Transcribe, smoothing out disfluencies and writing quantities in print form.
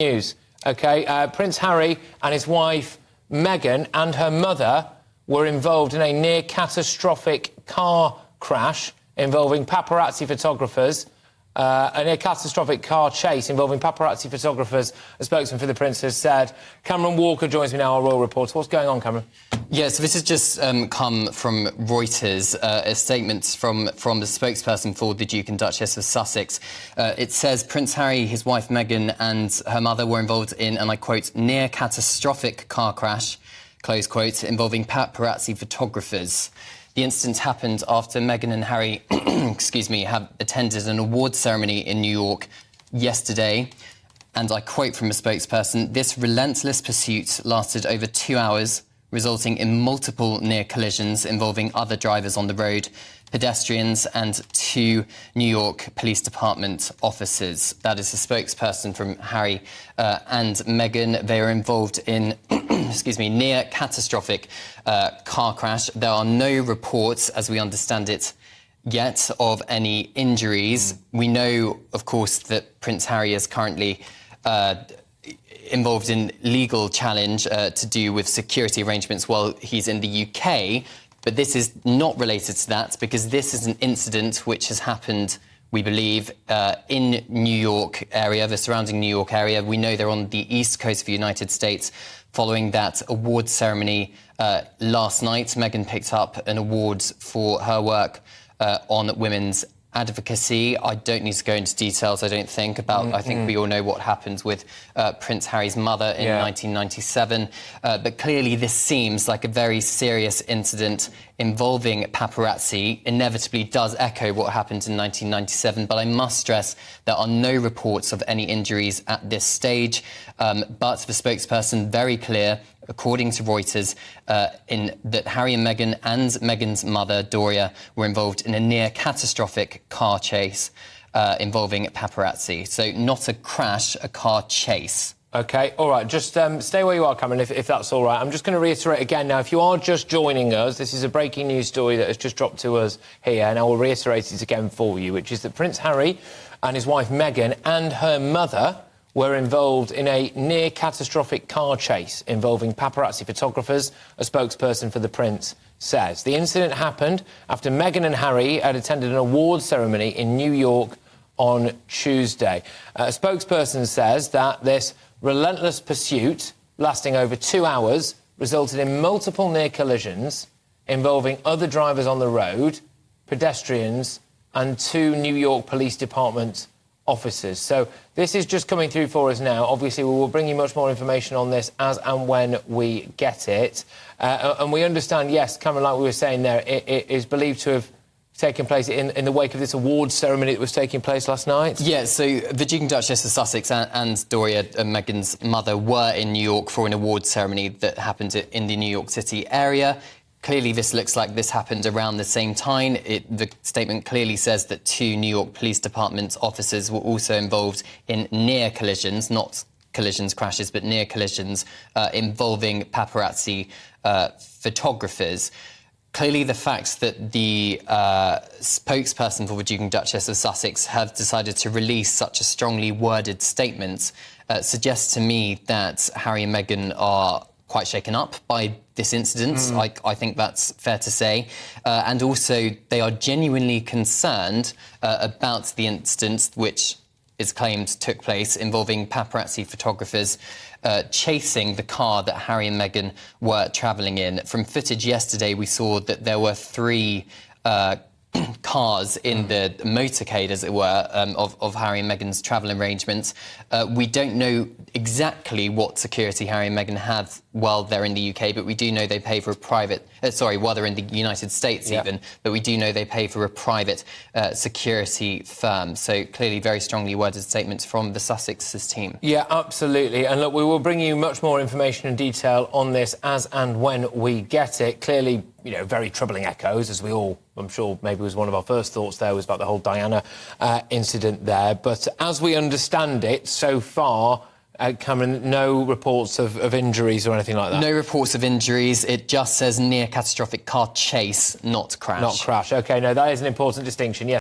News. OK, Prince Harry and his wife Meghan and her mother were involved in a near-catastrophic car crash involving paparazzi photographers, a near-catastrophic car chase involving paparazzi photographers, a spokesman for the Prince has said. Cameron Walker joins me now, our royal reporter. What's going on, Cameron? Yeah, so this has just come from Reuters, a statement from the spokesperson for the Duke and Duchess of Sussex. It says Prince Harry, his wife Meghan and her mother were involved in, and I quote, near-catastrophic car crash, close quote, involving paparazzi photographers. The incident happened after Meghan and Harry, have attended an awards ceremony in New York yesterday. And I quote from a spokesperson, "This relentless pursuit lasted over 2 hours, resulting in multiple near collisions involving other drivers on the road, pedestrians and 2 New York Police Department officers." That is a spokesperson from Harry and Meghan. They are involved in near catastrophic car crash. There are no reports, as we understand it, yet of any injuries. We know, of course, that Prince Harry is currently involved in legal challenge to do with security arrangements while he's in the UK. But this is not related to that, because this is an incident which has happened, we believe, in New York area, the surrounding New York area. We know they're on the east coast of the United States. Following that award ceremony last night, Meghan picked up an award for her work on women's advocacy. I don't need to go into details, I don't think, about... I think we all know what happened with Prince Harry's mother in 1997. But clearly this seems like a very serious incident involving paparazzi. Inevitably does echo what happened in 1997, but I must stress there are no reports of any injuries at this stage. But the spokesperson, very clear, according to Reuters, in that Harry and Meghan's mother, Doria, were involved in a near-catastrophic car chase involving paparazzi. So not a crash, a car chase. OK, all right, just stay where you are, Cameron, if that's all right. I'm just going to reiterate again now, if you are just joining us, this is a breaking news story that has just dropped to us here, and I will reiterate it again for you, which is that Prince Harry and his wife Meghan and her mother were involved in a near-catastrophic car chase involving paparazzi photographers, a spokesperson for the Prince says. The incident happened after Meghan and Harry had attended an awards ceremony in New York on Tuesday. A spokesperson says that this relentless pursuit, lasting over 2 hours, resulted in multiple near collisions involving other drivers on the road, pedestrians and 2 New York Police Department officers. So this is just coming through for us now. Obviously, we will bring you much more information on this as and when we get it. And we understand, yes, Cameron, like we were saying there, it is believed to have taken place in the wake of this awards ceremony that was taking place last night? Yeah, so the Duke and Duchess of Sussex and Doria, Meghan's mother, were in New York for an awards ceremony that happened in the New York City area. Clearly, this looks like this happened around the same time. The statement clearly says that 2 New York Police Department officers were also involved in near collisions, not collisions, crashes, but near collisions involving paparazzi photographers. Clearly, the fact that the spokesperson for the Duke and Duchess of Sussex have decided to release such a strongly worded statement suggests to me that Harry and Meghan are quite shaken up by this incident. I think that's fair to say. And also, they are genuinely concerned about the incident, which is claimed took place, involving paparazzi photographers chasing the car that Harry and Meghan were travelling in. From footage yesterday, we saw that there were 3 cars in the motorcade, as it were, of Harry and Meghan's travel arrangements. We don't know exactly what security Harry and Meghan had while they're in the UK, but we do know they pay for a private... while they're in the United States even, but we do know they pay for a private security firm. So clearly very strongly worded statements from the Sussex's team. Yeah, absolutely. And look, we will bring you much more information and detail on this as and when we get it. Clearly, you know, very troubling echoes, as we all, I'm sure, maybe was one of our first thoughts there, was about the whole Diana incident there. But as we understand it, so far, Cameron, no reports of injuries or anything like that? No reports of injuries. It just says near catastrophic car chase, not crash. Not crash. OK, no, that is an important distinction, yes.